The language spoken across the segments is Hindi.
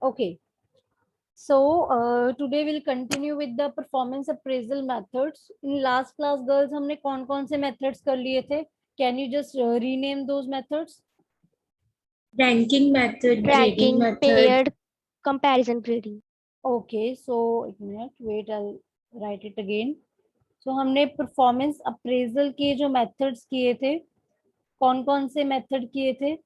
Okay. So today we'll continue with the performance appraisal methods. In last class girls हमने कौन कौन से methods कर लिए थे? Can you just rename those methods? Ranking method, grading Tracking, method. paired, comparison grading. Okay, so एक minute, wait, I'll write it again. So हमने performance appraisal के जो methods किए थे, कौन कौन से method किए थे?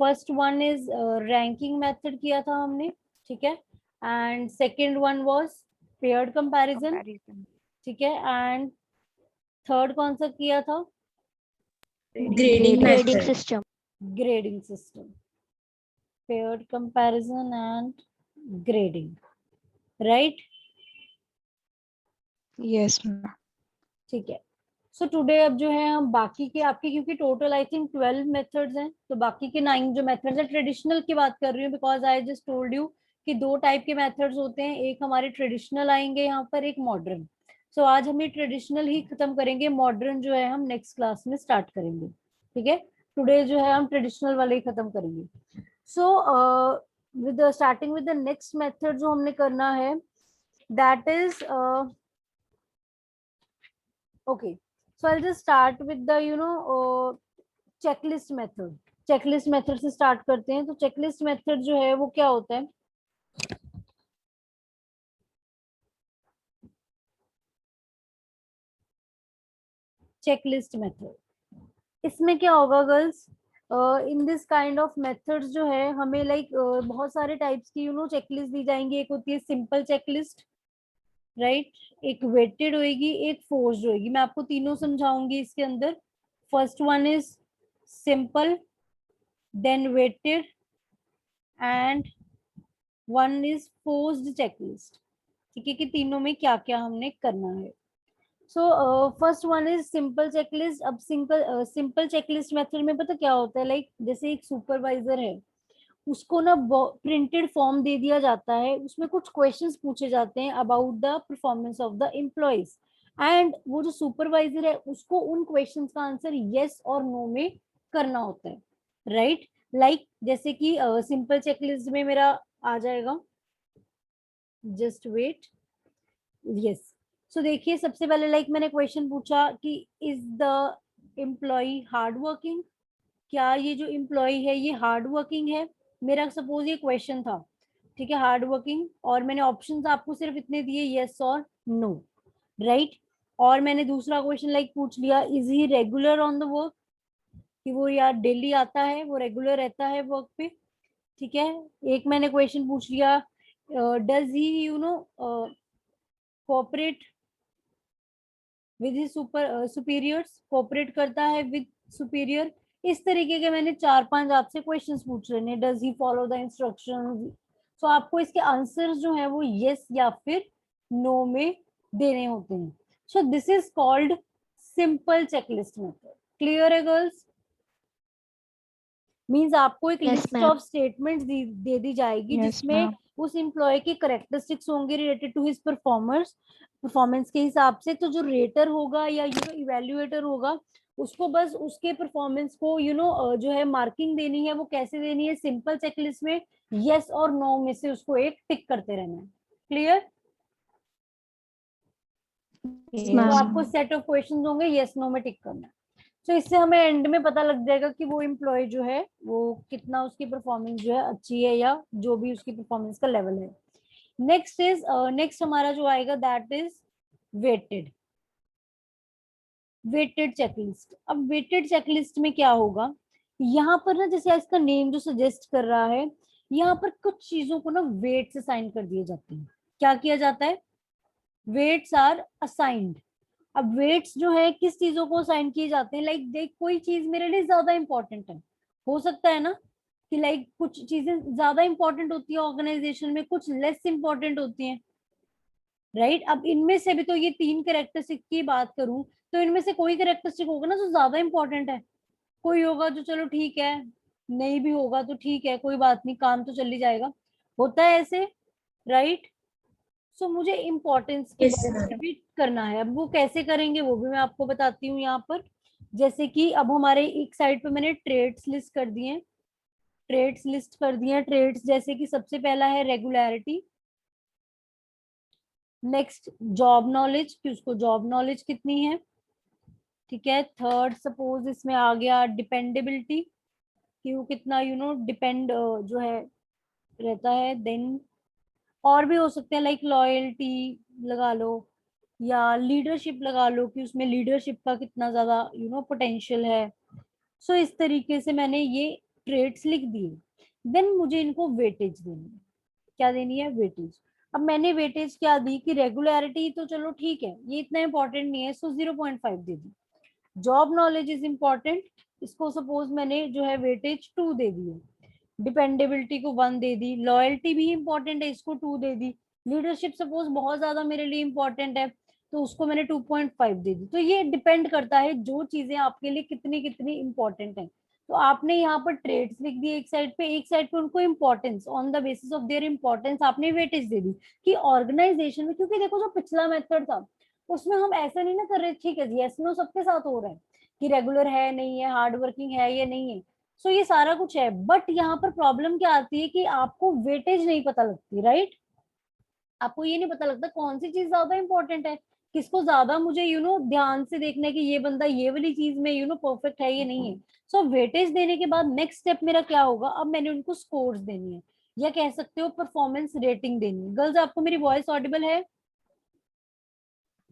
First one is ranking method किया था हमने, ठीक है? And second one was paired comparison, ठीक है? And third कौन सा किया था? Grading Grading method. system. Grading system. Paired comparison and grading, right? Yes, ma'am. ठीक है. सो टुडे अब जो है हम बाकी के आपके, क्योंकि टोटल आई थिंक 12 मेथड्स हैं, तो बाकी के 9 जो मेथड्स हैं ट्रेडिशनल की बात कर रही हूँ, because I just told you कि 2 टाइप के मेथड्स होते हैं, एक हमारे ट्रेडिशनल आएंगे यहाँ पर, एक मॉडर्न. सो आज हम ये ट्रेडिशनल ही खत्म करेंगे, मॉडर्न जो है हम नेक्स्ट क्लास में स्टार्ट करेंगे. ठीक है, टुडे जो है हम ट्रेडिशनल वाले ही खत्म करेंगे. So with starting with the next method जो हमने करना है, that is okay. So I'll just start with the checklist method. Checklist method से start करते हैं. तो checklist method जो है वो क्या होता है? Checklist method. इसमें क्या होगा girls? In this kind of methods जो है हमें लाइक बहुत सारे टाइप्स की चेकलिस्ट दी जाएंगी. एक होती है सिंपल चेकलिस्ट, राइट? एक वेटेड होएगी, एक फोर्स्ड होएगी. मैं आपको तीनों समझाऊंगी इसके अंदर. First one is simple, then weighted and one is forced checklist. ठीक है, कि तीनों में क्या क्या हमने करना है. So first one is simple checklist. अब सिंपल चेकलिस्ट मेथड में पता क्या होता है, लाइक जैसे एक सुपरवाइजर है, उसको ना प्रिंटेड फॉर्म दे दिया जाता है, उसमें कुछ क्वेश्चंस पूछे जाते हैं about the performance of the employees, and वो जो सुपरवाइजर है उसको उन क्वेश्चंस का आंसर यस और नो में करना होता है, राइट? लाइक जैसे कि सिंपल चेकलिस्ट में मेरा आ जाएगा, जस्ट वेट. यस, सो देखिए सबसे पहले लाइक मैंने क्वेश्चन पूछा कि is the employ hard working? क्या ये जो एम्प्लॉय है ये हार्ड वर्किंग है? मेरा सपोज ये क्वेश्चन था, ठीक है, हार्ड वर्किंग, और मैंने ऑप्शंस आपको सिर्फ इतने दिए, यस और नो, राइट? और मैंने दूसरा क्वेश्चन लाइक पूछ लिया, is he regular on the work? कि वो यार डेली आता है, वो रेगुलर रहता है वर्क पे, ठीक है. एक मैंने क्वेश्चन पूछ लिया, does he cooperate with his superiors? Cooperate करता है विद सुपीरियर? इस तरीके के मैंने 4-5 आपसे क्वेश्चंस पूछ रहे हैं. Does he follow the instructions? So आपको इसके आंसर्स जो है वो यस या फिर नो में देने होते हैं. So this is called simple checklist method. Clear है गर्ल्स? मींस आपको एक Yes, list ma'am. Of statements दे दी जाएगी, Yes, जिसमें ma'am. उस एम्प्लॉय के करेक्टरिस्टिक्स होंगे रिलेटेड टू हिज परफॉर्मेंस के हिसाब से. तो जो रेटर होगा या इवेल्युएटर होगा, उसको बस उसके परफॉर्मेंस को जो है मार्किंग देनी है. वो कैसे देनी है? सिंपल चेकलिस्ट में यस और नो में से उसको एक टिक करते रहना है. क्लियर? Yes, तो ma'am. आपको सेट ऑफ क्वेश्चंस होंगे, यस नो में टिक करना है. तो इससे हमें एंड में पता लग जाएगा कि वो एम्प्लॉय जो है वो कितना, उसकी परफॉर्मेंस जो है अच्छी है या जो भी उसकी परफॉर्मेंस का लेवल है. नेक्स्ट हमारा जो आएगा दैट इज वेटेड चेकलिस्ट. अब वेटेड चेकलिस्ट में क्या होगा, यहाँ पर ना जैसे इसका नेम जो सजेस्ट कर रहा है, यहाँ पर कुछ चीजों को ना वेट से साइन कर दिए जाते हैं. क्या किया जाता है? Weights are assigned. अब वेट्स जो है किस चीजों को असाइन किए जाते हैं? लाइक देख, कोई चीज मेरे लिए ज्यादा इंपॉर्टेंट है, हो सकता है ना कि लाइक कुछ चीजें ज्यादा इंपॉर्टेंट होती है ऑर्गेनाइजेशन में, कुछ लेस इंपॉर्टेंट होती हैं, राइट? अब इनमें से भी तो ये 3 कैरेक्टरिस्टिक की बात करूं तो इनमें से कोई कैरेक्टरिस्टिक होगा ना जो ज्यादा इंपॉर्टेंट है, कोई होगा जो चलो ठीक है, नहीं भी होगा तो ठीक है, कोई बात नहीं, काम तो चल ही जाएगा. होता है ऐसे, राइट? सो मुझे इम्पोर्टेंस के Yes, बारे ma'am. में भी करना है. अब वो कैसे करेंगे वो भी मैं आपको बताती हूँ यहाँ पर. जैसे कि अब हमारे एक साइड पे मैंने ट्रेड्स लिस्ट कर दिए हैं, ट्रेड्स लिस्ट कर दिए हैं। ट्रेड्स जैसे कि सबसे पहला है रेगुलरिटी, नेक्स्ट जॉब नॉलेज कि उसको जॉब नॉलेज कितनी है, ठीक है। थर्ड सपोज इसमें आ गया डिपेंडेबिलिटी कि वो कितना डिपेंड जो है रहता है। देन और भी हो सकते हैं लाइक लॉयल्टी लगा लो या लीडरशिप लगा लो कि उसमें लीडरशिप का कितना ज्यादा पोटेंशियल है। सो इस तरीके से मैंने ये ट्रेड्स लिख दिए। देन मुझे इनको वेटेज देनी है। क्या देनी है? वेटेज। अब मैंने वेटेज क्या दी कि रेगुलरिटी तो चलो ठीक है, ये इतना इंपॉर्टेंट नहीं है, सो 0.5 दे दी। जॉब नॉलेज इज इम्पोर्टेंट, इसको सपोज मैंने जो है वेटेज 2 दे दी है। डिपेंडेबिलिटी को 1 दे दी। लॉयल्टी भी इंपॉर्टेंट है, इसको 2 दे दी। लीडरशिप सपोज बहुत ज्यादा मेरे लिए इंपॉर्टेंट है तो उसको मैंने 2.5 दे दी। तो ये डिपेंड करता है जो चीजें आपके लिए कितनी कितनी इंपॉर्टेंट है। तो आपने यहाँ पर ट्रेड्स लिख दिए एक साइड पे, एक साइड पे उनको importance, on the basis of their importance आपने वेटेज दे दी कि ऑर्गेनाइजेशन में। क्योंकि देखो जो पिछला मेथड था उसमें हम ऐसा नहीं ना कर रहे, ठीक है यस नो सबके साथ हो रहा है कि रेगुलर है नहीं है, हार्ड वर्किंग है या नहीं है। सो ये सारा कुछ है, बट यहाँ पर प्रॉब्लम क्या आती है कि आपको वेटेज नहीं पता लगती, राइट। आपको ये नहीं पता लगता कौन सी चीज ज्यादा इंपॉर्टेंट है, किसको ज्यादा मुझे ध्यान से देखना है कि ये बंदा ये वाली चीज में परफेक्ट है ये नहीं है। सो वेटेज देने के बाद नेक्स्ट स्टेप मेरा क्या होगा, अब मैंने उनको स्कोर्स देनी है या कह सकते हो परफॉर्मेंस रेटिंग देनी है। गर्ल्स आपको मेरी वॉइस ऑडिबल है?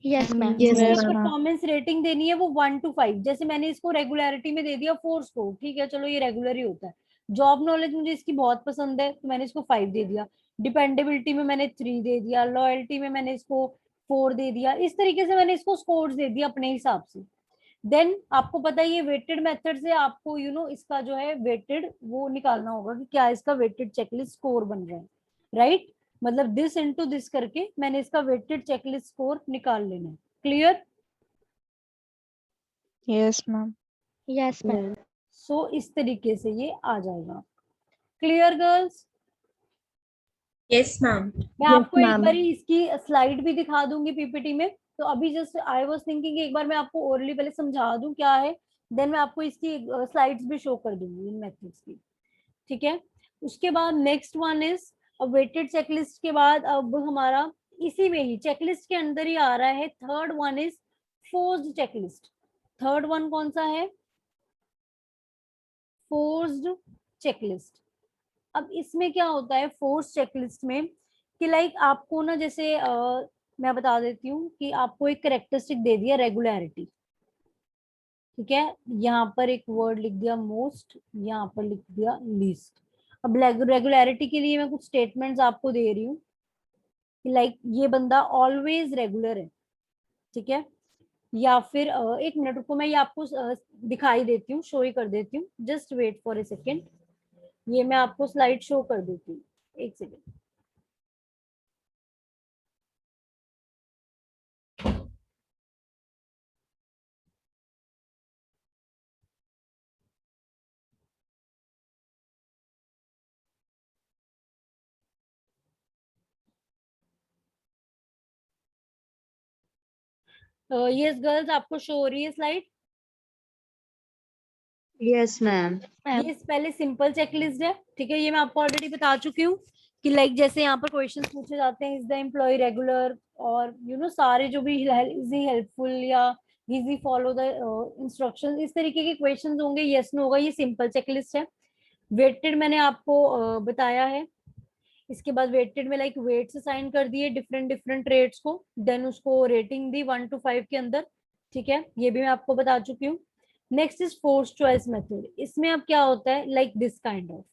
Yes, ma'am. Yes, ma'am. Performance rating देनी है वो 1 to 5। जैसे मैंने इसको रेगुलरिटी में दे दिया 4 स्कोर, ठीक है चलो ये रेगुलर ही होता है। जॉब नॉलेज मुझे इसकी बहुत पसंद है तो मैंने इसको 5 दे दिया। डिपेंडेबिलिटी में मैंने 3 दे दिया। लॉयल्टी में मैंने इसको 4 दे दिया। इस तरीके से मैंने इसको स्कोर्स दे दिया अपने हिसाब से। देन आपको पता है ये वेटेड मेथड से आपको इसका जो है वेटेड वो निकालना होगा कि क्या इसका वेटेड चेकलिस्ट स्कोर बन रहा है, राइट। मतलब दिस इनटू दिस करके मैंने इसका वेटेड चेकलिस्ट स्कोर निकाल लेना है। Clear? Yes, ma'am. Yes, ma'am. सो इस तरीके से ये आ जाएगा। Clear girls? Yes, ma'am. मैं Yes, आपको एक ma'am. बार इसकी स्लाइड भी दिखा दूंगी पीपीटी में। तो अभी जस्ट आई वाज थिंकिंग एक बार मैं आपको ओरली पहले समझा दूं क्या है, देन मैं आपको इसकी स्लाइड्स भी शो कर दूंगी इन मेथड्स की, ठीक है। उसके बाद next one is weighted checklist के बाद अब हमारा इसी में ही चेकलिस्ट के अंदर ही आ रहा है third one is forced checklist. Third one कौन सा है? Forced checklist. अब इसमें क्या होता है फोर्स चेकलिस्ट में कि लाइक आपको ना जैसे मैं बता देती हूँ कि आपको एक करेक्टरिस्टिक दे दिया रेगुलरिटी, ठीक है। यहाँ पर एक वर्ड लिख दिया मोस्ट, यहाँ पर लिख दिया लीस्ट। अब रेगुलरिटी के लिए मैं कुछ स्टेटमेंट्स आपको दे रही हूँ कि लाइक ये बंदा ऑलवेज रेगुलर है, ठीक है। या फिर एक मिनट रुको, मैं ये आपको दिखाई देती हूँ, शो ही कर देती हूँ। Just wait for a second, ये मैं आपको स्लाइड शो कर देती हूँ, एक सेकेंड। यस गर्ल्स आपको शो हो रही है स्लाइड? Yes, ma'am. Ma'am. ये पहले सिंपल चेकलिस्ट है, ठीक है। ये मैं आपको ऑलरेडी बता चुकी हूँ कि लाइक जैसे यहाँ पर क्वेश्चंस पूछे जाते हैं, इज द एम्प्लॉय रेगुलर, और सारे जो भी इज ही हेल्पफुल या is he follow the instructions, इस तरीके के क्वेश्चंस होंगे, यस नो होगा। ये सिंपल चेकलिस्ट है। वेटेड मैंने आपको बताया है। इसके बाद वेटेड में लाइक वेट्स असाइन कर दिए डिफरेंट डिफरेंट रेट्स को, देन उसको रेटिंग दी 1 to 5 के अंदर, ठीक है। ये भी मैं आपको बता चुकी हूँ। Next is force choice method. इसमें अब क्या होता है लाइक दिस काइंड ऑफ।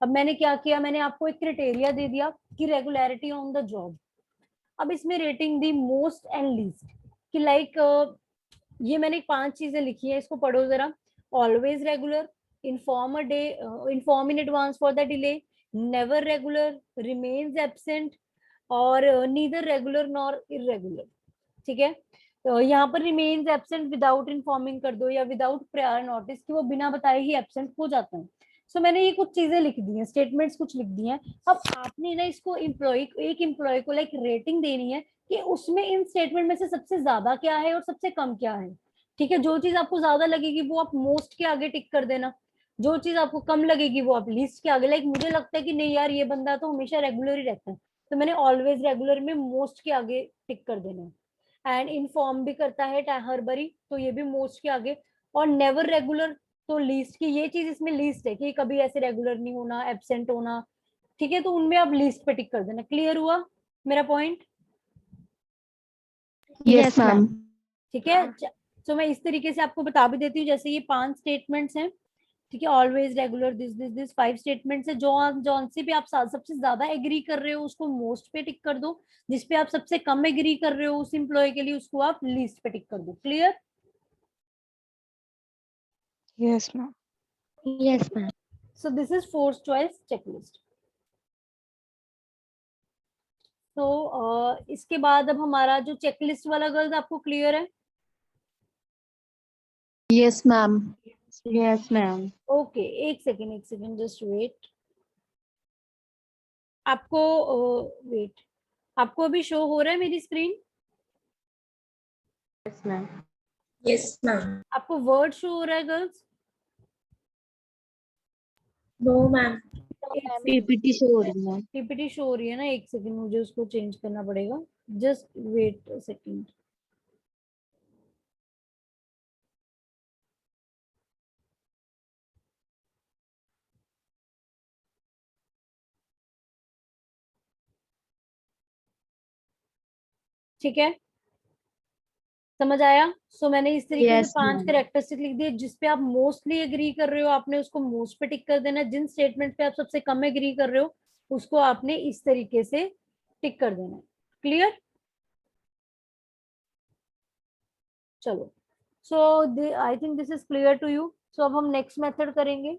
अब मैंने क्या किया, मैंने आपको एक क्राइटेरिया दे दिया कि रेगुलरिटी ऑन द जॉब। अब इसमें rating the most and least कि लाइक ये मैंने 5 चीजें लिखी है, इसको पढ़ो जरा। Always regular, inform a day, inform in advance for the delay, never regular, remains absent, और नीदर रेगुलर नॉर इरेगुलर, ठीक है। तो यहाँ पर रिमेन्स एब्सेंट विदाउट इन्फॉर्मिंग कर दो या विदाउट प्रायर नोटिस कि वो बिना बताए ही एब्सेंट हो जाता है। सो मैंने ये कुछ चीजें लिख दी हैं, स्टेटमेंट्स कुछ लिख दी हैं। अब आपने ना इसको एक एम्प्लॉय को लाइक रेटिंग देनी है कि उसमें इन स्टेटमेंट में से सबसे ज्यादा क्या है और सबसे कम क्या है, ठीक है। जो चीज आपको ज्यादा लगेगी वो आप मोस्ट के आगे टिक कर देना, जो चीज आपको कम लगेगी वो आप लीस्ट के आगे, लाइक मुझे लगता है कि नहीं यार ये बंदा तो हमेशा रेगुलर ही रहता है, तो मैंने ऑलवेज रेगुलर में मोस्ट के आगे टिक कर देना है। एंड इनफॉर्म भी करता है हर बारी, तो ये भी मोस्ट के आगे। और नेवर रेगुलर, तो लीस्ट की ये चीज इसमें लीस्ट है कि कभी ऐसे रेगुलर नहीं होना, एब्सेंट होना, ठीक है, तो उनमें आप लीस्ट पे टिक कर देना। क्लियर हुआ मेरा पॉइंट? Yes, ma'am. ठीक है, तो मैं इस तरीके से आपको बता भी देती हूँ, जैसे ये 5 स्टेटमेंट्स हैं, ठीक है, ऑलवेज, रेगुलर, दिस 5 स्टेटमेंट्स है। जौन सी पे आप सबसे ज्यादा एग्री कर रहे हो उसको मोस्ट पे टिक कर दो, जिस पे आप सबसे कम एग्री कर रहे हो उस एम्प्लॉय के लिए उसको आप लीस्ट पे टिक कर दो। Clear? Yes, ma'am. Yes, ma'am. So this is fourth choice checklist. तो इसके बाद अब हमारा जो चेकलिस्ट वाला गर्ल्स आपको क्लियर है? Yes, ma'am. Yes, ma'am. Okay, एक सेकेंड जस्ट वेट। आपको वेट, आपको अभी शो हो रहा है मेरी screen? Yes, ma'am. Yes, ma'am. आपको वर्ड शो हो रहा है girls? No, ma'am. PPT show हो रही है। पीपीटी शो हो रही है ना, एक सेकंड मुझे उसको चेंज करना पड़ेगा, जस्ट वेट अ सेकंड। ठीक है, समझ आया? सो मैंने इस तरीके से Yes, 5 ma'am. कैरेक्टरिस्टिक लिख दिए, जिस पे आप मोस्टली एग्री कर रहे हो आपने उसको मोस्ट पे टिक कर देना, जिन स्टेटमेंट पे आप सबसे कम एग्री कर रहे हो उसको आपने इस तरीके से टिक कर देना है। क्लियर? चलो, so I think this is clear to you. So अब हम नेक्स्ट मेथड करेंगे।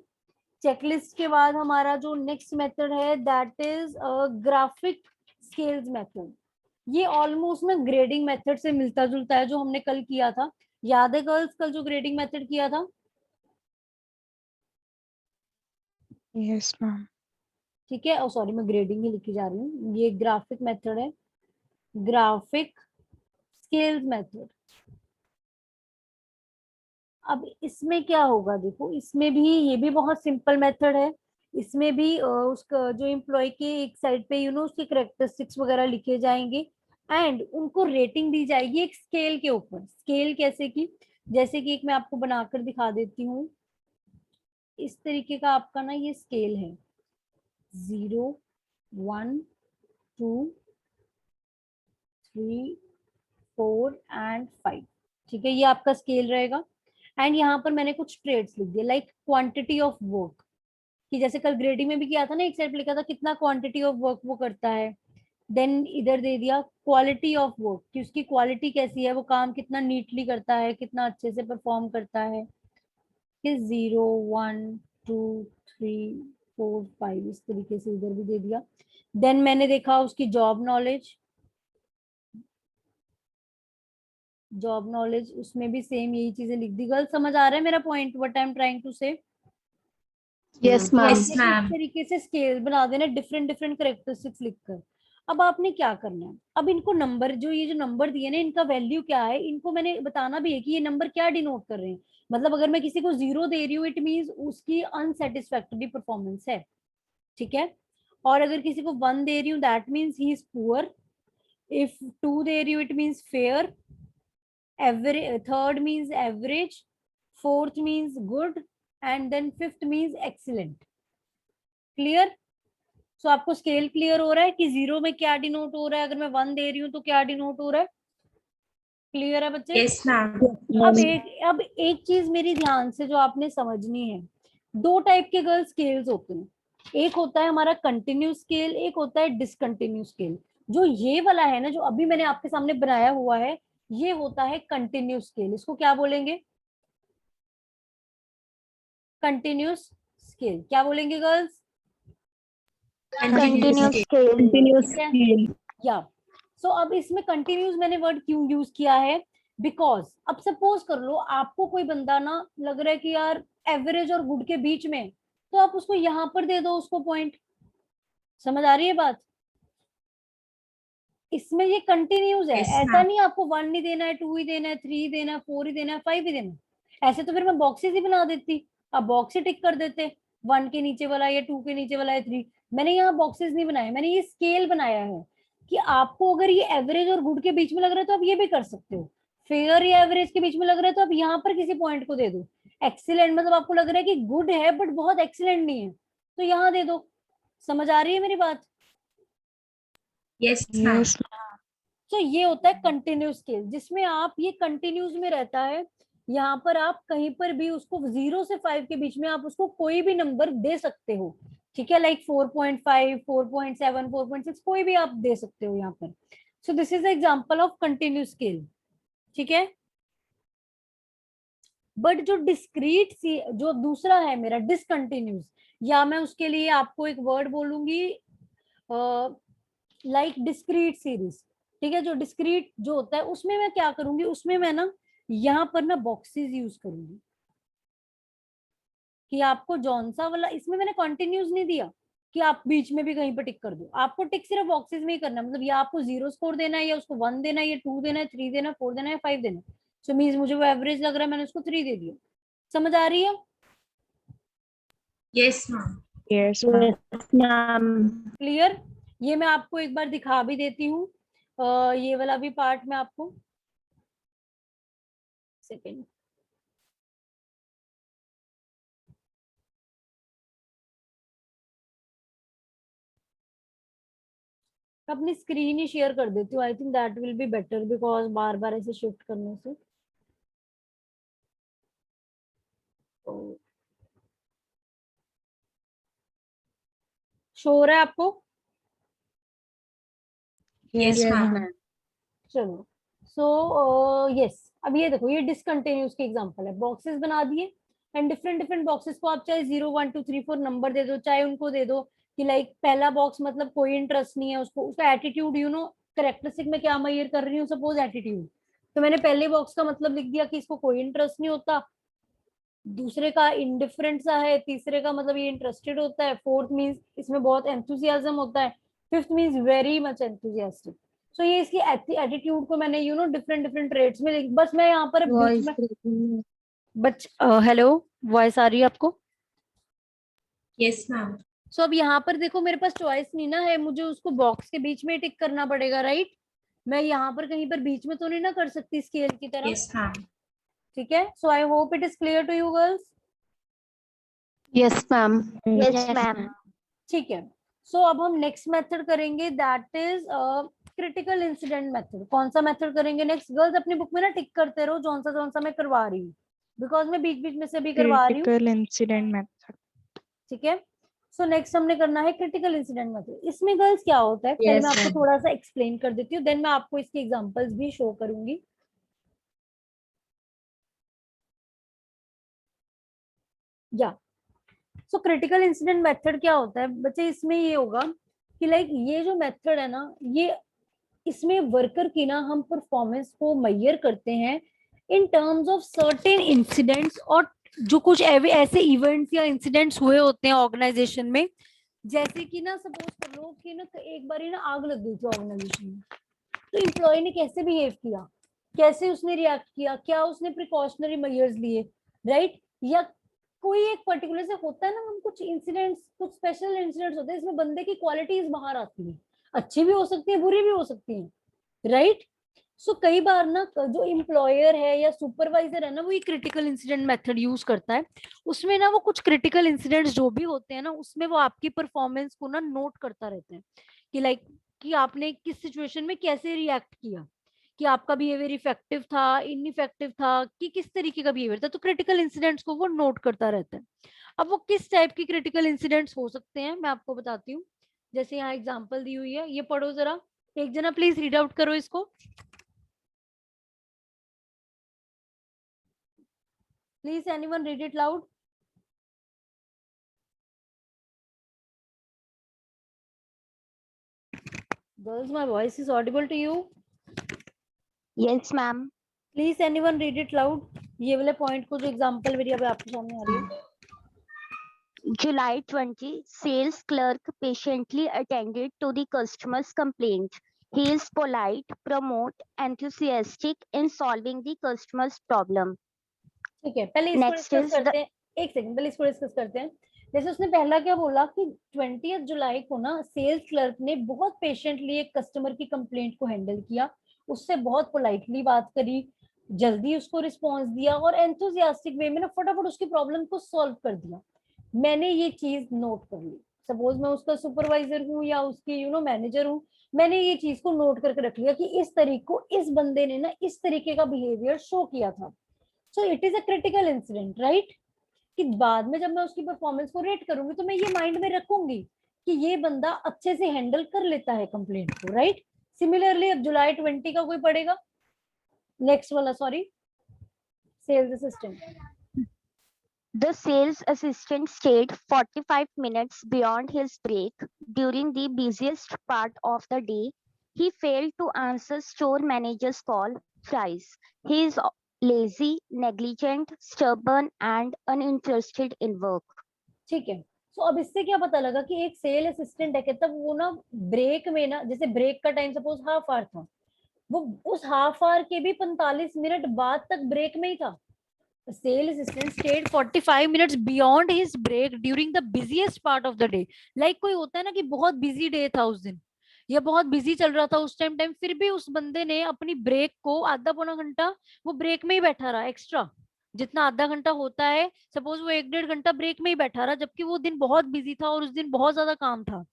चेकलिस्ट के बाद हमारा जो नेक्स्ट मेथड है that is graphic scales method. ये ऑलमोस्ट ना ग्रेडिंग मेथड से मिलता जुलता है जो हमने कल किया था। याद है गर्ल्स, कल जो ग्रेडिंग मेथड किया था? Yes, ma'am. ठीक है, ओ सॉरी, मैं ग्रेडिंग ही लिखी जा रही हूँ, ये ग्राफिक मेथड है, ग्राफिक स्केल्स मेथड। अब इसमें क्या होगा, देखो इसमें भी ये भी बहुत सिंपल मेथड है। इसमें भी उसका जो एम्प्लॉय के एक साइड पे उसके करेक्टरिस्टिक्स वगैरह लिखे जाएंगे एंड उनको रेटिंग दी जाएगी एक स्केल के ऊपर। स्केल कैसे की, जैसे कि एक मैं आपको बनाकर दिखा देती हूँ। इस तरीके का आपका ना ये स्केल है, 0 1 2 3 4 एंड 5। ठीक है, ये आपका स्केल रहेगा। एंड यहाँ पर मैंने कुछ ट्रेड्स लिख दिए, लाइक क्वांटिटी ऑफ वर्क, कि जैसे कल ग्रेडिंग में भी किया था ना, एक साइड पे लिखा था कितना क्वांटिटी ऑफ वर्क वो करता है। देन इधर दे दिया क्वालिटी ऑफ वर्क, कि उसकी क्वालिटी कैसी है, वो काम कितना नीटली करता है, कितना अच्छे से परफॉर्म करता है। कि 0 1 2 3 4 5 इस तरीके से इधर भी दे दिया। देन मैंने देखा उसकी जॉब नॉलेज, उसमें भी सेम यही चीजें लिख दी। गर्ल समझ आ रहा है मेरा point, what I am trying to say? Yes, ma'am. Yes, इस ma'am. तरीके से स्केल बना देना डिफरेंट डिफरेंट करेक्टरिस्टिक्स लिखकर। अब आपने क्या करना है, अब इनको नंबर, जो ये जो नंबर दिए ना इनका वैल्यू क्या है, इनको मैंने बताना भी है कि ये नंबर क्या डिनोट कर रहे हैं। मतलब अगर मैं किसी को 0 दे रही हूँ इट मीन्स उसकी अनसेटिस्फैक्टरी परफॉर्मेंस है, ठीक है। और अगर किसी को 1 दे रही हूँ that means he is poor. If 2 दे रही हूँ it means fair, average, third means average, fourth means good, and then fifth means excellent. Clear? So आपको स्केल क्लियर हो रहा है कि 0 में क्या डिनोट हो रहा है, अगर मैं 1 दे रही हूँ तो क्या डिनोट हो रहा है? क्लियर है बच्चे? Yes, ma'am. अब एक चीज मेरी ध्यान से जो आपने समझनी है, 2 टाइप के गर्ल स्केल्स होते हैं। एक होता है हमारा कंटिन्यूस स्केल, एक होता है डिसकंटिन्यूस स्केल। जो ये वाला है ना, जो अभी मैंने आपके सामने बनाया हुआ है, ये होता है कंटिन्यूस स्केल। इसको क्या बोलेंगे? Continuous scale. क्या बोलेंगे गर्ल्स? Continuous scale. Continuous ठीक है, scale. या सो अब इसमें कंटिन्यूस मैंने वर्ड क्यों यूज किया है, बिकॉज अब सपोज कर लो आपको कोई बंदा ना लग रहा है कि यार एवरेज और गुड के बीच में, तो आप उसको यहां पर दे दो उसको पॉइंट। समझ आ रही है बात? इसमें ये कंटिन्यूस है, Yes, ऐसा ma'am. नहीं आपको 1 ही देना है, 2 ही देना है, 3 ही देना है, 4 ही देना है, 5 ही देना है। ऐसे तो फिर मैं बॉक्सेस ही बना देती, आप बॉक्स ही टिक कर देते, 1 के नीचे वाला या 2 के नीचे वाला या 3। मैंने यहाँ बॉक्सेस नहीं बनाए, मैंने ये स्केल बनाया है कि आपको अगर ये एवरेज और गुड के बीच में लग रहा है तो आप ये भी कर सकते हो, फेयर या एवरेज के बीच में लग रहा है तो आप यहाँ पर किसी पॉइंट को दे दो। एक्सीलेंट मतलब आपको लग रहा है कि गुड है बट बहुत एक्सीलेंट नहीं है, तो यहाँ दे दो। समझ आ रही है मेरी बात? Yes, ma'am. Yes, तो ये होता है कंटिन्यूस स्केल, जिसमें आप ये कंटिन्यूस में रहता है। यहाँ पर आप कहीं पर भी उसको 0 से 5 के बीच में आप उसको कोई भी नंबर दे सकते हो, ठीक है, लाइक 4.5, 4.7, 4.6 कोई भी आप दे सकते हो यहाँ पर। सो this is example of continuous scale, ठीक है। बट जो डिस्क्रीट सी जो दूसरा है मेरा डिसकंटिन्यूस, या मैं उसके लिए आपको एक वर्ड बोलूंगी लाइक डिस्क्रीट सीरीज, ठीक है। जो डिस्क्रीट जो होता है उसमें मैं क्या करूंगी, उसमें मैं ना यहाँ पर ना बॉक्सेस यूज करूंगी कि आपको जौन सा वाला, इसमें मैंने कंटिन्यूस नहीं दिया कि आप बीच में भी कहीं पर टिक कर दो, आपको टिक सिर्फ बॉक्सेस में ही करना है। मतलब या आपको 0 स्कोर देना है, या उसको 1 देना है, या 2 देना है, 3 देना है, 4 देना है, 5 देना है। सो मीन्स मुझे वो एवरेज लग रहा है, मैंने उसको 3 दे दिया। समझ आ रही है? Yes, ma'am. yes, ma'am. Clear? ये मैं आपको एक बार दिखा भी देती हूँ, ये वाला भी पार्ट में आपको, सेकेंड। अपनी स्क्रीन ही शेयर कर देती हूँ, I think that will be better, because बार बार ऐसे शिफ्ट करने से। शो हो रहा है आपको? Yes, Yes, ma'am. ma'am. चलो, सो यस, अब ये देखो, ये डिसकंटिन्यूस के एग्जांपल है। बॉक्सेस बना दिए एंड डिफरेंट डिफरेंट बॉक्सेस को आप चाहे 0, 1, 2, 3, 4 नंबर दे दो, चाहे उनको दे दो कि लाइक पहला बॉक्स मतलब कोई इंटरेस्ट नहीं है उसको, उसका एटीट्यूड, यू नो करेक्टरिस्टिक में क्या मेजर कर रही हूँ, सपोज एटीट्यूड, तो मैंने पहले बॉक्स का मतलब लिख दिया कि इसको कोई इंटरेस्ट नहीं होता, दूसरे का इंडिफरेंट सा है, तीसरे का मतलब ये इंटरेस्टेड होता है, फोर्थ मींस इसमें बहुत एंथुसियाज्म होता है, fifth means very much enthusiastic. So ये इसकी एटीट्यूड को मैंने डिफरेंट डिफरेंट रेट्स में बस मैं यहाँ पर बीच Voice में breaking. बच हेलो, वॉइस आ रही है आपको? Yes, ma'am. सो अब यहाँ पर देखो, मेरे पास चॉइस नहीं ना है, मुझे उसको बॉक्स के बीच में टिक करना पड़ेगा, राइट? मैं यहाँ पर कहीं पर बीच में तो नहीं ना कर सकती स्केल की तरह, Yes, ma'am. ठीक है। So I hope it is clear to you girls. Yes, ma'am. Yes, ma'am. ठीक है। सो अब हम नेक्स्ट मेथड करेंगे, that is critical incident method. कौन सा मेथड करेंगे नेक्स्ट? गर्ल्स अपनी बुक में ना टिक करते रहो जौन सा मैं करवा रही हूँ, बिकॉज मैं बीच बीच में से भी करवा रही हूँ, Critical incident method. ठीक है। सो नेक्स्ट हमने करना है क्रिटिकल इंसिडेंट मेथड। इसमें गर्ल्स क्या होता है, पहले Yes, मैं आपको ma'am. थोड़ा सा एक्सप्लेन कर देती हूँ, देन मैं आपको इसके एग्जांपल्स भी शो करूंगी। या सो क्रिटिकल इंसिडेंट मेथड क्या होता है बच्चे? इसमें ये होगा कि लाइक ये जो मेथड है ना, ये इसमें वर्कर की ना हम परफॉर्मेंस को मेजर करते हैं in terms of certain incidents, और जो कुछ ऐसे इवेंट्स या इंसिडेंट्स हुए होते हैं ऑर्गेनाइजेशन में। जैसे कि ना सपोज कर लो कि ना एक बार ना आग लग गई थी ऑर्गेनाइजेशन में, तो एम्प्लॉय ने कैसे बिहेव किया, कैसे उसने रिएक्ट किया, क्या उसने प्रिकॉशनरी मेजर्स लिए, राइट? या कोई एक पर्टिकुलर से होता है ना, हम कुछ इंसिडेंट्स, कुछ स्पेशल इंसिडेंट्स होते हैं, इसमें बंदे की क्वालिटीज बाहर आती है, अच्छी भी हो सकती है, बुरी भी हो सकती है, राइट? सो कई बार ना जो एम्प्लॉयर है या सुपरवाइजर है ना, वो ये क्रिटिकल इंसिडेंट मेथड यूज करता है। उसमें ना वो कुछ क्रिटिकल इंसिडेंट्स जो भी होते हैं ना, उसमें वो आपकी परफॉर्मेंस को ना नोट करता रहता है कि लाइक कि आपने किस सिचुएशन में कैसे रिएक्ट किया, कि आपका बिहेवियर इफेक्टिव था, इनइफेक्टिव था, कि किस तरीके का बिहेवियर था। तो क्रिटिकल इंसिडेंट्स को वो नोट करता रहता है। अब वो किस टाइप की क्रिटिकल इंसिडेंट्स हो सकते हैं मैं आपको बताती हूँ। जैसे यहाँ एग्जांपल दी हुई है, ये पढ़ो जरा, एक जना प्लीज रीड आउट करो इसको, please anyone read it loud. Girls, my voice is audible to you? Yes, ma'am. Please anyone read it loud, ये वाले पॉइंट को जो एग्जांपल मेरी अभी आपके सामने आ रही है। July 20, sales clerk patiently attended to the customer's complaint. He is polite, promote, enthusiastic in solving the customer's problem. ठीक है, पहले इसको Next डिस्कस is the करते हैं। एक सेकंड पहले इसको डिस्कस करते हैं। जैसे उसने पहला क्या बोला कि 20 जुलाई को ना सेल्स क्लर्क ने बहुत पेशेंटली एक कस्टमर की कंप्लेंट को हैंडल किया, उससे बहुत पोलाइटली बात करी, जल्दी उसको रिस्पॉन्स दिया और एंथुजियास्टिक वे में ना फटाफट उसकी प्रॉब्लम को सॉल्व कर दिया। मैंने ये चीज नोट कर ली, सपोज मैं उसका सुपरवाइजर हूँ या उसकी मैनेजर हूँ, मैंने ये चीज को नोट करके रख लिया कि इस तरीके को इस बंदे ने ना इस तरीके का बिहेवियर शो किया था। So it is a critical incident, right? कि बाद में जब मैं उसकी परफॉर्मेंस को रेट करूंगी तो मैं ये माइंड में रखूंगी कि ये बंदा अच्छे से हैंडल कर लेता है कंप्लेंट को, राइट? सिमिलरली अब जुलाई 20 का कोई पड़ेगा, नेक्स्ट वाला, sorry, sales assistant. The sales assistant stayed 45 minutes beyond his break during the busiest part of the day. He failed to answer store manager's call thrice. He is lazy, negligent, stubborn, and uninterested in work. ठीक है, सो अब इससे क्या पता लगा कि एक सेल असिस्टेंट है, तब वो ना ब्रेक में ना, जैसे ब्रेक का टाइम सपोज हाफ आवर था, वो उस हाफ आवर के भी 45 मिनट बाद तक ब्रेक में ही था। Sale assistant stayed 45 minutes beyond his break during the busiest part of the day. Like कोई होता है ना कि बहुत बिजी डे था उस दिन या बहुत बिजी चल रहा था उस टाइम, फिर भी उस बंदे ने अपनी ब्रेक को आधा पौना घंटा वो ब्रेक में ही बैठा रहा, एक्स्ट्रा जितना आधा घंटा होता है, सपोज वो 1-1.5 घंटा ब्रेक में ही बैठा रहा, जबकि वो दिन बहुत बिजी था और उस दिन बहुत ज्यादा काम था।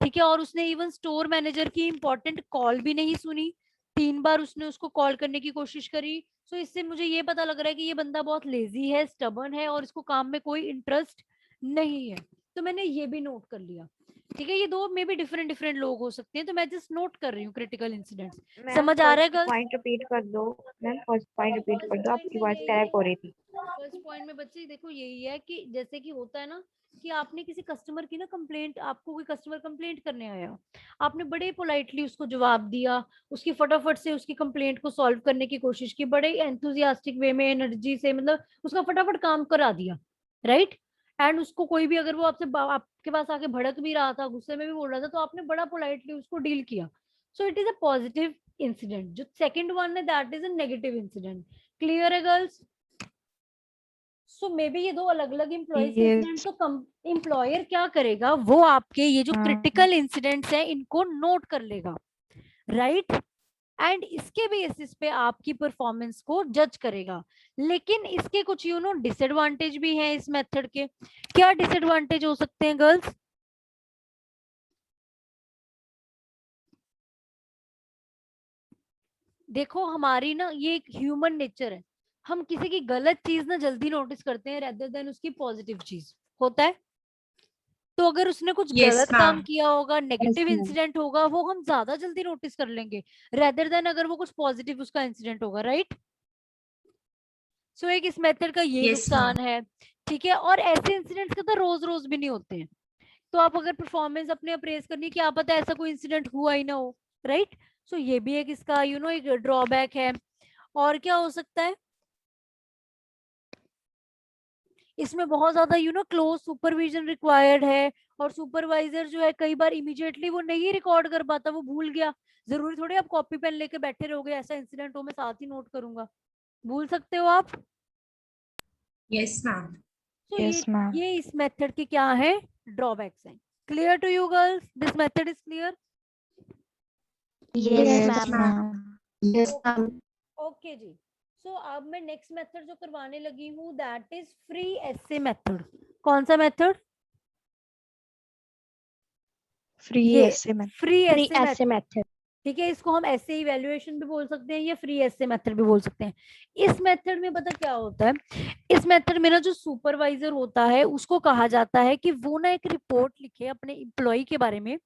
ठीक है, और उसने इवन स्टोर मैनेजर की इंपॉर्टेंट कॉल भी नहीं सुनी, 3 बार उसने उसको कॉल करने की कोशिश करी। सो इससे मुझे ये पता लग रहा है कि ये बंदा बहुत लेजी है, स्टबर्न है और इसको काम में कोई इंटरेस्ट नहीं है। तो मैंने ये भी नोट कर लिया। ठीक है, ये दो मे बी डिफरेंट लोग हो सकते हैं, तो मैं जस्ट नोट कर रही हूँ क्रिटिकल इंसिडेंट्स। समझ आ रहा है गर्ल्स? पॉइंट रिपीट कर दो मैम, फर्स्ट पॉइंट रिपीट कर दो, आपकी आवाज क्रैक हो रही थी। फर्स्ट पॉइंट में बच्चे देखो यही है कि जैसे कि होता है ना कि आपने किसी कस्टमर की ना कंप्लेंट, आपको कोई कस्टमर कंप्लेंट करने आया, आपने बड़े पोलाइटली उसको जवाब दिया, उसकी फटाफट से उसकी कंप्लेंट को सॉल्व करने की कोशिश की, बड़े एंथुजियास्टिक वे में, एनर्जी से, मतलब उसका फटाफट काम करा दिया, राइट? एंड उसको कोई भी अगर वो आपके पास आके भड़क भी रहा था, गुस्से में भी बोल रहा था, तो आपने बड़ा पोलाइटली उसको डील किया। So it is a positive incident. जो सेकंड वन है that is a negative incident. Clear है गर्ल्स? सो मे बी ये दो अलग अलग एम्प्लॉयज के इंसिडेंट। तो एम्प्लॉयर क्या करेगा, वो आपके ये जो क्रिटिकल इंसिडेंट्स हैं इनको नोट कर लेगा, राइट? एंड इसके बेसिस पे आपकी परफॉर्मेंस को जज करेगा। लेकिन इसके कुछ डिसएडवांटेज भी हैं इस मेथड के। क्या डिसएडवांटेज हो सकते हैं गर्ल्स? देखो हमारी ना ये एक ह्यूमन नेचर है, हम किसी की गलत चीज ना जल्दी नोटिस करते हैं रेदर देन उसकी पॉजिटिव चीज, होता है। तो अगर उसने कुछ Yes, गलत ma'am. काम किया होगा, नेगेटिव ma'am. इंसिडेंट होगा, वो हम ज्यादा जल्दी नोटिस कर लेंगे रेदर देन अगर वो कुछ पॉजिटिव उसका इंसिडेंट होगा, राइट? सो एक इस मेथड का ये Yes, नुकसान है। ठीक है, और ऐसे इंसिडेंट्स का तो रोज रोज भी नहीं होते हैं। तो आप अगर परफॉर्मेंस अपने अप्रेज करनी, क्या पता ऐसा कोई इंसिडेंट हुआ ही ना हो, राइट? सो ये भी एक इसका एक ड्रॉबैक है। और क्या हो सकता है, इसमें बहुत ज्यादा क्लोज सुपरविजन रिक्वायर्ड है, और सुपरवाइजर जो है कई बार इमीडिएटली वो नहीं रिकॉर्ड कर पाता, वो भूल गया। जरूरी थोड़ी आप कॉपी पेन लेके बैठे रहोगे, ऐसा इंसिडेंट हो मैं साथ ही नोट करूंगा, भूल सकते हो आप। Yes, ma'am. तो Yes, ma'am. ये इस मेथड के क्या है, ड्रॉबैक्स हैं। Clear to you girls? This method is clear? Yes, ma'am. Yes, ma'am. Okay जी। सो अब मैं नेक्स्ट मेथड जो करवाने लगी हूँ that is free essay method. कौन सा मेथड? Free ये essay method. Free Free essay essay method. ठीक है, इसको हम ऐसे इवेल्युएशन भी बोल सकते हैं या फ्री एसे मेथड भी बोल सकते हैं। इस मेथड में पता क्या होता है, इस मेथड में ना जो सुपरवाइजर होता है उसको कहा जाता है कि वो ना एक रिपोर्ट लिखे अपने एम्प्लॉय के बारे में,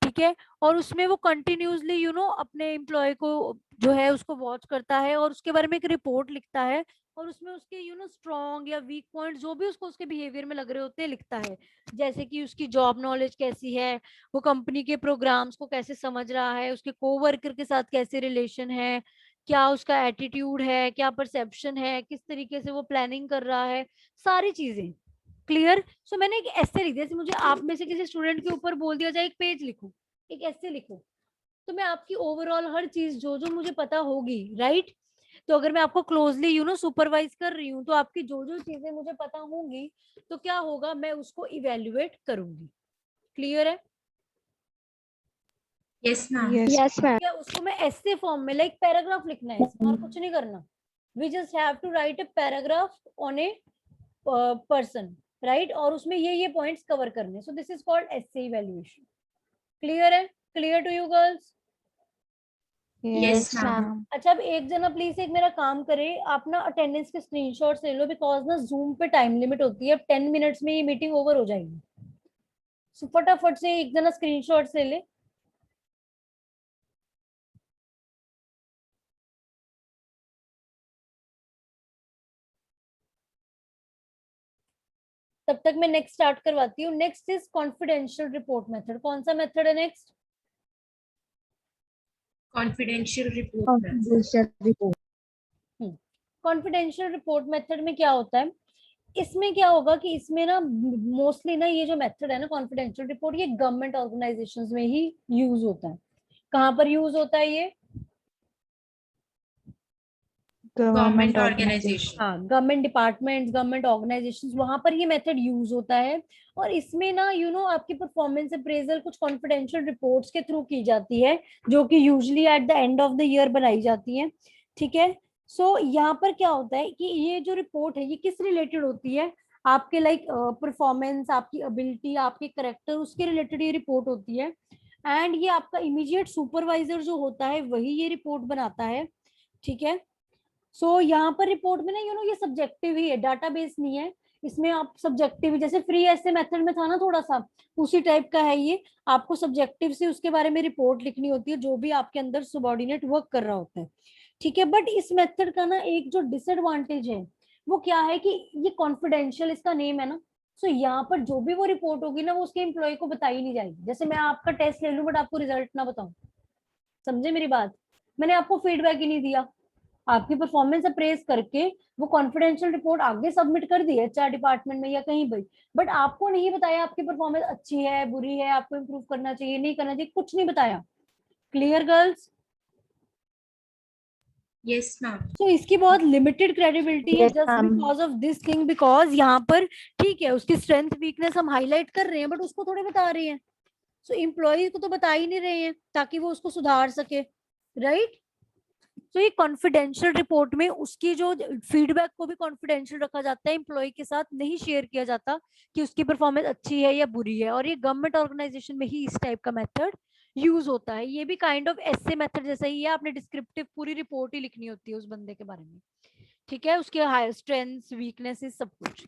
ठीक है, और उसमें वो कंटिन्यूसली अपने एम्प्लॉय को जो है उसको वॉच करता है और उसके बारे में एक रिपोर्ट लिखता है, और उसमें उसके स्ट्रॉन्ग या वीक पॉइंट जो भी उसको उसके बिहेवियर में लग रहे होते हैं लिखता है। जैसे कि उसकी जॉब नॉलेज कैसी है, वो कंपनी के प्रोग्राम्स को कैसे समझ रहा है, उसके कोवर्कर के साथ कैसे रिलेशन है, क्या उसका एटीट्यूड है, क्या परसेप्शन है, किस तरीके से वो प्लानिंग कर रहा है, सारी चीजें। क्लियर? सो मैंने एक ऐसे लिख दिया, जैसे मुझे आप में से किसी स्टूडेंट के ऊपर बोल दिया जाए एक पेज लिखो, एक ऐसे लिखो, तो मैं आपकी ओवरऑल हर चीज जो जो मुझे पता होगी, राइट, तो अगर मैं आपको क्लोजली सुपरवाइज कर रही हूँ तो आपकी जो जो चीजें मुझे पता होंगी तो क्या होगा, मैं उसको इवेल्युएट करूंगी। क्लियर है? Yes, ma'am. Yes. Yes, ma'am. क्या उसको मैं ऐसे फॉर्म में लाइक पैराग्राफ लिखना है इसमें, और कुछ नहीं करना। We just have to write a paragraph on a person, right, और उसमें ये पॉइंट्स कवर करने। So this is called essay evaluation. Clear है? Clear to you girls? Yes, Yes, ma'am. ma'am. अच्छा, अब एक जना प्लीज एक मेरा काम करे, आप ना अटेंडेंस के स्क्रीनशॉट्स ले लो, बिकॉज ना जूम पे टाइम लिमिट होती है, अब 10 मिनट्स में ये मीटिंग ओवर हो जाएगी। सो फटाफट से एक जना स्क्रीनशॉट्स ले ले। तब तक मैं नेक्स्ट स्टार्ट करवाती हूँ। Next is confidential report method. कौन सा मेथड है next? Confidential report, ma'am. Confidential report method में क्या होता है, इसमें क्या होगा कि इसमें ना मोस्टली ना ये जो मेथड है ना कॉन्फिडेंशियल रिपोर्ट, ये गवर्नमेंट ऑर्गेनाइजेशंस में ही यूज होता है। कहाँ पर यूज होता है ये? Government organization. हाँ, गवर्नमेंट डिपार्टमेंट्स, गवर्नमेंट ऑर्गेनाइजेशंस, वहां पर ये मेथड यूज होता है। और इसमें ना आपकी परफॉर्मेंस अप्रेजल कुछ कॉन्फिडेंशियल रिपोर्ट्स के थ्रू की जाती है, जो कि usually at the end of the year बनाई जाती है। ठीक है। सो यहाँ पर क्या होता है कि ये जो रिपोर्ट है ये किस रिलेटेड होती है, आपके लाइक परफॉर्मेंस, आपकी एबिलिटी, आपके करेक्टर, उसके रिलेटेड ये रिपोर्ट होती है। एंड ये आपका इमीडिएट सुपरवाइजर जो होता है वही ये रिपोर्ट बनाता है। ठीक है। सो यहाँ पर रिपोर्ट में ना ये सब्जेक्टिव ही है, डाटाबेस नहीं है इसमें। आप सब्जेक्टिव, जैसे फ्री ऐसे मेथड में था ना थोड़ा सा, उसी टाइप का है ये। आपको सब्जेक्टिव से उसके बारे में रिपोर्ट लिखनी होती है, जो भी आपके अंदर सबॉर्डिनेट वर्क कर रहा होता है। ठीक है। बट इस मेथड का ना एक जो डिसएडवांटेज है वो क्या है कि ये कॉन्फिडेंशियल इसका नेम है ना। सो यहाँ पर जो भी वो रिपोर्ट होगी ना वो उसके एम्प्लॉय को बताई नहीं जाएगी। जैसे मैं आपका टेस्ट ले लूं बट आपको रिजल्ट ना बताऊं, समझे मेरी बात? मैंने आपको फीडबैक ही नहीं दिया, आपकी परफॉर्मेंस अप्रेज करके वो कॉन्फिडेंशियल रिपोर्ट आगे सबमिट कर दी एचआर डिपार्टमेंट में या कहीं भी, बट आपको नहीं बताया आपकी परफॉर्मेंस अच्छी है, बुरी है, आपको इम्प्रूव करना चाहिए, नहीं करना चाहिए, कुछ नहीं बताया। Clear girls? Yes, ma'am. तो इसकी बहुत लिमिटेड क्रेडिबिलिटी है Yes, just ma'am. Because of this thing, because यहाँ पर ठीक है उसकी स्ट्रेंथ वीकनेस हम हाईलाइट कर रहे हैं बट उसको थोड़े बता रहे हैं। सो एम्प्लॉय को तो बता ही नहीं रहे हैं ताकि वो उसको सुधार सके, राइट? तो ये कॉन्फिडेंशियल रिपोर्ट में उसकी जो फीडबैक को भी कॉन्फिडेंशियल रखा जाता है, एम्प्लॉय के साथ नहीं शेयर किया जाता कि उसकी परफॉर्मेंस अच्छी है या बुरी है। और ये गवर्नमेंट ऑर्गेनाइजेशन में ही इस टाइप का मेथड यूज होता है। ये भी काइंड ऑफ एसे मेथड जैसा ही है, आपने डिस्क्रिप्टिव पूरी रिपोर्ट ही लिखनी होती है उस बंदे के बारे में। ठीक है, उसके हायर स्ट्रेंथ्स, वीकनेसेस, सब कुछ।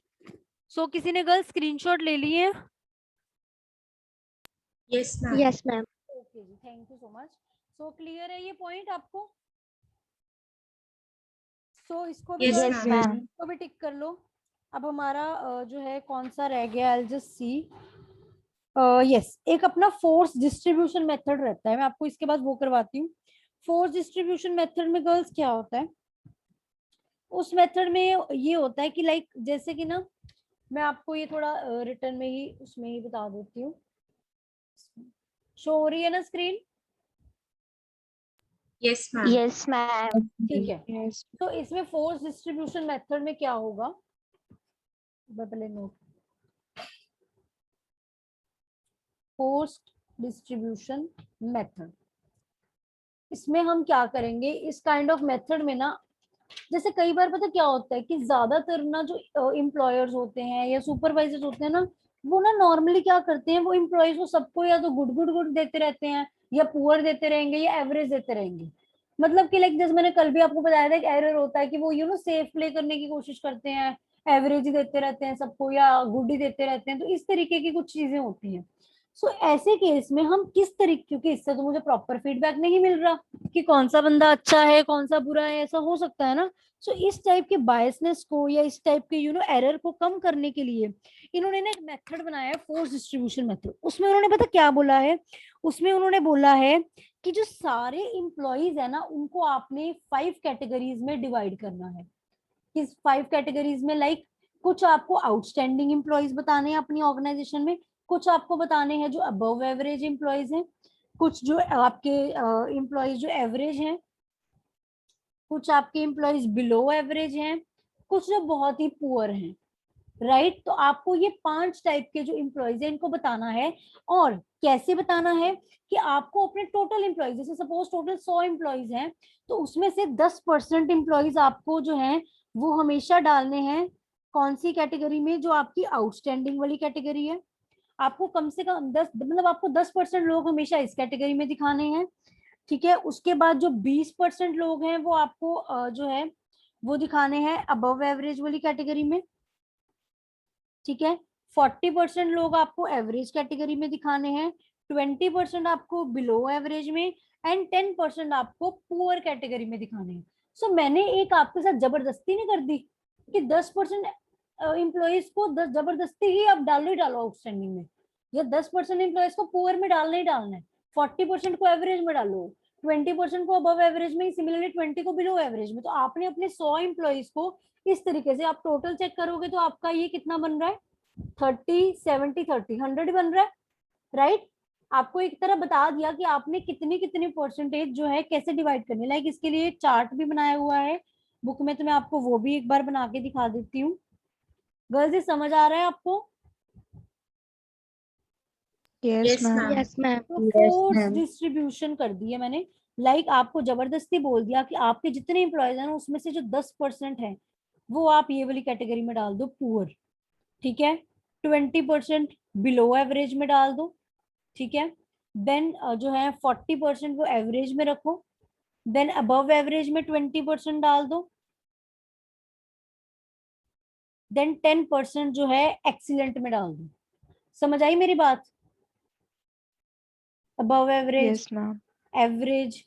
सो किसी ने गर्ल स्क्रीनशॉट ले लिए हैं? Yes, ma'am. Yes, ma'am. Okay जी, thank you so much. So clear है ये पॉइंट आपको? सो इसको भी Yes, Yes, ma'am. ma'am. इसको भी टिक कर लो। अब हमारा जो है कौन सा रह गया, आई जस्ट सी। यस, एक अपना फोर्स डिस्ट्रीब्यूशन मेथड रहता है, मैं आपको इसके बाद वो करवाती हूँ। फोर्स डिस्ट्रीब्यूशन मेथड में गर्ल्स क्या होता है, उस मेथड में ये होता है कि लाइक जैसे कि ना, मैं आपको ये थोड़ा रिटर्न में ही उसमें ही बता देती हूँ। शो हो रही है ना screen? Yes, ma'am. Yes, ma'am. ठीक है। Yes. तो इसमें फोर्स डिस्ट्रीब्यूशन मेथड में क्या होगा, मैं पहले नोट, फोर्स डिस्ट्रीब्यूशन मेथड, इसमें हम क्या करेंगे, इस काइंड ऑफ मेथड में ना, जैसे कई बार पता क्या होता है कि ज्यादातर ना जो एम्प्लॉयर्स होते हैं या सुपरवाइजर्स होते हैं ना, वो ना नॉर्मली क्या करते हैं, वो एम्प्लॉयज को सबको या तो गुड गुड गुड देते रहते हैं, या पुअर देते रहेंगे, या एवरेज देते रहेंगे। मतलब कि लाइक जैसे मैंने कल भी आपको बताया था, एक एरर होता है कि वो सेफ प्ले करने की कोशिश करते हैं, एवरेज ही देते रहते हैं सबको या गुड ही देते रहते हैं। तो इस तरीके की कुछ चीजें होती हैं। सो ऐसे केस में हम किस तरीके, क्योंकि इससे तो मुझे प्रॉपर फीडबैक नहीं मिल रहा कि कौन सा बंदा अच्छा है कौन सा बुरा है, ऐसा हो सकता है ना। सो इस टाइप के बायसनेस को या इस टाइप के एरर को कम करने के लिए इन्होंने ना एक मेथड बनाया है, फोर्स डिस्ट्रीब्यूशन मेथड। उसमें उन्होंने पता क्या बोला है, उसमें उन्होंने बोला है कि जो सारे इंप्लॉइज है ना उनको आपने 5 कैटेगरीज में डिवाइड करना है। किस 5 कैटेगरीज में, लाइक कुछ आपको आउटस्टैंडिंग इंप्लॉइज बताने हैं अपनी ऑर्गेनाइजेशन में, कुछ आपको बताने हैं जो अबव एवरेज इंप्लॉइज हैं, कुछ जो आपके इंप्लॉइज जो एवरेज हैं, कुछ आपके एम्प्लॉयज बिलो एवरेज हैं, कुछ जो बहुत ही पुअर हैं, राइट। तो आपको ये 5 टाइप के जो एम्प्लॉयज है इनको बताना है। और कैसे बताना है कि आपको अपने टोटल एम्प्लॉयज, जैसे सपोज टोटल 100 एम्प्लॉयज हैं, तो उसमें से 10% एम्प्लॉयज आपको जो है वो हमेशा डालने हैं कौन सी कैटेगरी में, जो आपकी आउटस्टैंडिंग वाली कैटेगरी है। आपको कम से कम 10, मतलब आपको 10% लोग हमेशा इस कैटेगरी में दिखाने हैं, ठीक है। उसके बाद जो 20% लोग हैं वो आपको जो है वो दिखाने हैं अबव एवरेज वाली कैटेगरी में, ठीक है। 40% लोग आपको एवरेज कैटेगरी में दिखाने हैं, 20% आपको बिलो एवरेज में, एंड 10% आपको पुअर कैटेगरी में दिखाने हैं। सो मैंने एक आपके साथ जबरदस्ती नहीं कर दी कि 10% एम्प्लॉयज को जबरदस्ती ही आप डालो ही डालो आउटस्टैंडिंग में, या 10% एम्प्लॉयज को पुअर में डालना ही डालना है, 40% को एवरेज में डालो, 20% को अबव एवरेज में, सिमिलरली 20 को बिलो एवरेज में। तो आपने अपने 100 एम्प्लॉयज को इस तरीके से, आप टोटल चेक करोगे तो आपका ये कितना बन रहा है, 30, 70, 30, 100 बन रहा है, राइट। आपको एक तरह बता दिया कि आपने कितनी कितनी परसेंटेज जो है कैसे डिवाइड करनी है। लाइक इसके लिए चार्ट भी बनाया हुआ है बुक में, तो मैं आपको वो भी एक बार बना के दिखा देती हूँ। गर्ल्स ये समझ आ रहा है आपको? Yes, ma'am. Yes, ma'am. तो फोर्स डिस्ट्रीब्यूशन कर दी है मैंने। लाइक आपको जबरदस्ती बोल दिया कि आपके जितने एम्प्लॉयज हैं उसमें से जो 10% है वो आप ये वाली कैटेगरी में डाल दो, पुअर, ठीक है। 20% बिलो एवरेज में डाल दो, ठीक है। देन जो है 40% वो एवरेज में रखो, देन अबव एवरेज में 20% डाल दो, देन 10% जो है एक्सीलेंट में डाल दो। समझ आई मेरी बात? Above average, Yes, ma'am. Average,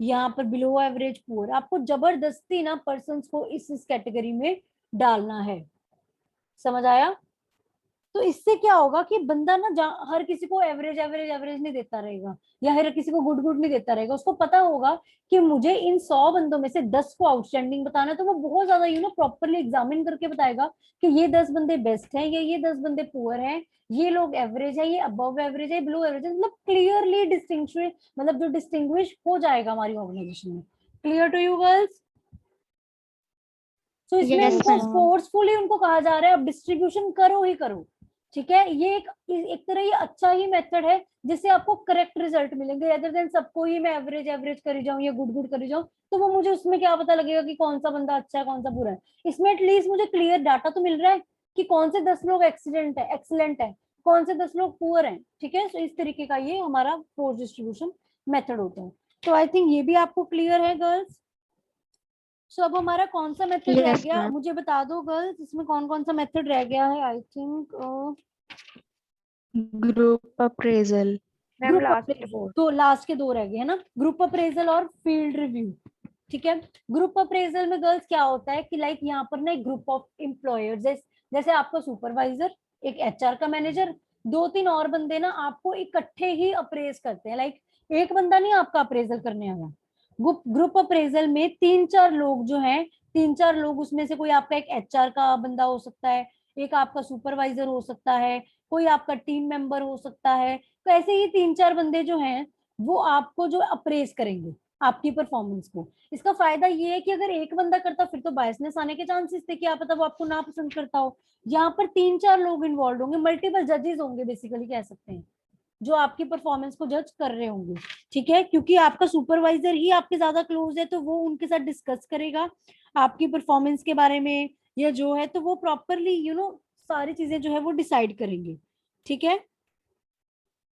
यहाँ पर बिलो एवरेज, पुअर। आपको जबरदस्ती ना पर्सन्स को इस कैटेगरी में डालना है। समझ आया? तो इससे क्या होगा कि बंदा ना हर किसी को एवरेज एवरेज एवरेज नहीं देता रहेगा, या हर किसी को गुड गुड नहीं देता रहेगा। उसको पता होगा कि मुझे इन 100 बंदों में से 10 को आउटस्टैंडिंग बताना है, तो वो बहुत ज्यादा प्रॉपरली एग्जामिन करके बताएगा कि ये 10 बंदे बेस्ट हैं, ये 10 बंदे पुअर हैं, ये लोग एवरेज है, ये अबव एवरेज है, बिलो एवरेज है। मतलब क्लियरली डिस्टिंग्विश, मतलब जो डिस्टिंग्विश हो जाएगा हमारी ऑर्गेनाइजेशन में। Clear to you girls? तो इसमें Yes, उनको ma'am. फोर्सफुली उनको कहा जा रहा है अब डिस्ट्रीब्यूशन करो ही करो, ठीक है। ये एक तरह ये अच्छा ही मेथड है जिससे आपको करेक्ट रिजल्ट मिलेंगे, अदर देन सबको ही मैं एवरेज एवरेज करी जाऊं या गुड गुड करी जाऊं, तो वो मुझे उसमें क्या पता लगेगा कि कौन सा बंदा अच्छा है कौन सा बुरा है। इसमें एटलीस्ट मुझे क्लियर डाटा तो मिल रहा है कि कौन से 10 लोग एक्सीलेंट है, कौन से 10 लोग पुअर हैं, ठीक है। सो इस तरीके का ये हमारा फोर्स डिस्ट्रीब्यूशन मेथड होता है। तो आई थिंक ये भी आपको क्लियर है गर्ल्स। सो अब हमारा कौन सा मेथड रह Yes, गया, ma'am. मुझे बता दो गर्ल्स, इसमें कौन कौन सा मेथड रह गया है? I think Group appraisal. Ma'am, group last appraisal, report. तो लास्ट के 2 रह गए है ना, ग्रुप अप्रेजल और फील्ड रिव्यू, ठीक है। ग्रुप अप्रेजल में गर्ल्स क्या होता है कि लाइक यहाँ पर ना एक ग्रुप ऑफ एम्प्लॉयर्स, जैसे आपका सुपरवाइजर, एक एचआर का मैनेजर, 2-3 और बंदे ना आपको इकट्ठे ही अप्रेज करते हैं। लाइक एक बंदा नहीं आपका अप्रेजल करने आया। ग्रुप अप्रेजल में 3-4 लोग जो हैं, 3-4 लोग, उसमें से कोई आपका एक एचआर का बंदा हो सकता है, एक आपका सुपरवाइजर हो सकता है, कोई आपका टीम मेंबर हो सकता है। तो ऐसे ही 3-4 बंदे जो हैं वो आपको जो अप्रेज करेंगे आपकी परफॉर्मेंस को। इसका फायदा ये है कि अगर एक बंदा करता फिर तो बायसनेस आने के चांसेस थे, क्या पता वो आपको ना पसंद करता हो। यहाँ पर 3-4 लोग इन्वॉल्व होंगे, मल्टीपल जजेस होंगे, बेसिकली कह सकते हैं, जो आपकी परफॉर्मेंस को जज कर रहे होंगे, ठीक है। क्योंकि आपका सुपरवाइजर ही आपके ज्यादा क्लोज है, तो वो उनके साथ डिस्कस करेगा आपकी परफॉर्मेंस के बारे में, या जो है तो वो प्रॉपरली सारी चीजें जो है वो डिसाइड करेंगे, ठीक है।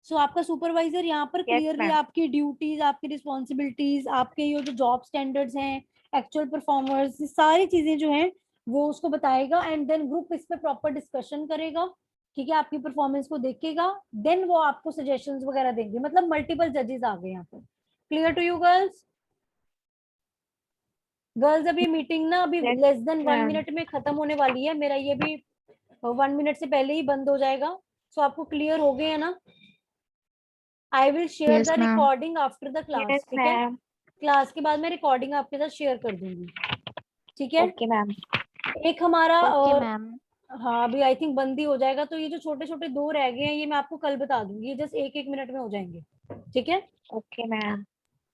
सो आपका सुपरवाइजर यहाँ पर Yes, क्लियरली ma'am. आपकी ड्यूटीज, आपकी रिस्पॉन्सिबिलिटीज, आपके ये जो जॉब स्टैंडर्ड्स हैं, एक्चुअल परफॉर्मर्स, सारी चीजें जो हैं वो उसको बताएगा। एंड देन ग्रुप इस पे प्रॉपर डिस्कशन करेगा, ठीक है, आपकी परफॉर्मेंस को देखेगा, देन वो आपको सजेशंस वगैरह देंगे। मतलब मल्टीपल जजेस आ गए यहाँ पर। Clear to you girls? Girls अभी मीटिंग ना अभी Yes, less than 1 ma'am. Minute में खत्म होने वाली है, मेरा ये भी 1 मिनट से पहले ही बंद हो जाएगा। सो आपको क्लियर हो गए है ना? I will share the Yes, ma'am. Recording after the Yes, class, ठीक है। ma'am. क्लास के बाद मैं रिकॉर्डिंग आपके साथ शेयर कर दूंगी, ठीक है। Okay, ma'am. एक हमारा Okay, ma'am. हाँ अभी आई थिंक बंद ही हो जाएगा, तो ये जो छोटे छोटे 2 रह गए हैं ये मैं आपको कल बता दूंगी, ये जस्ट 1-1 मिनट में हो जाएंगे, ठीक है। Okay, ma'am.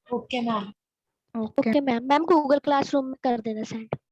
Okay, ma'am. Okay. Okay ma'am, ma'am Google classroom में कर देना सेंड।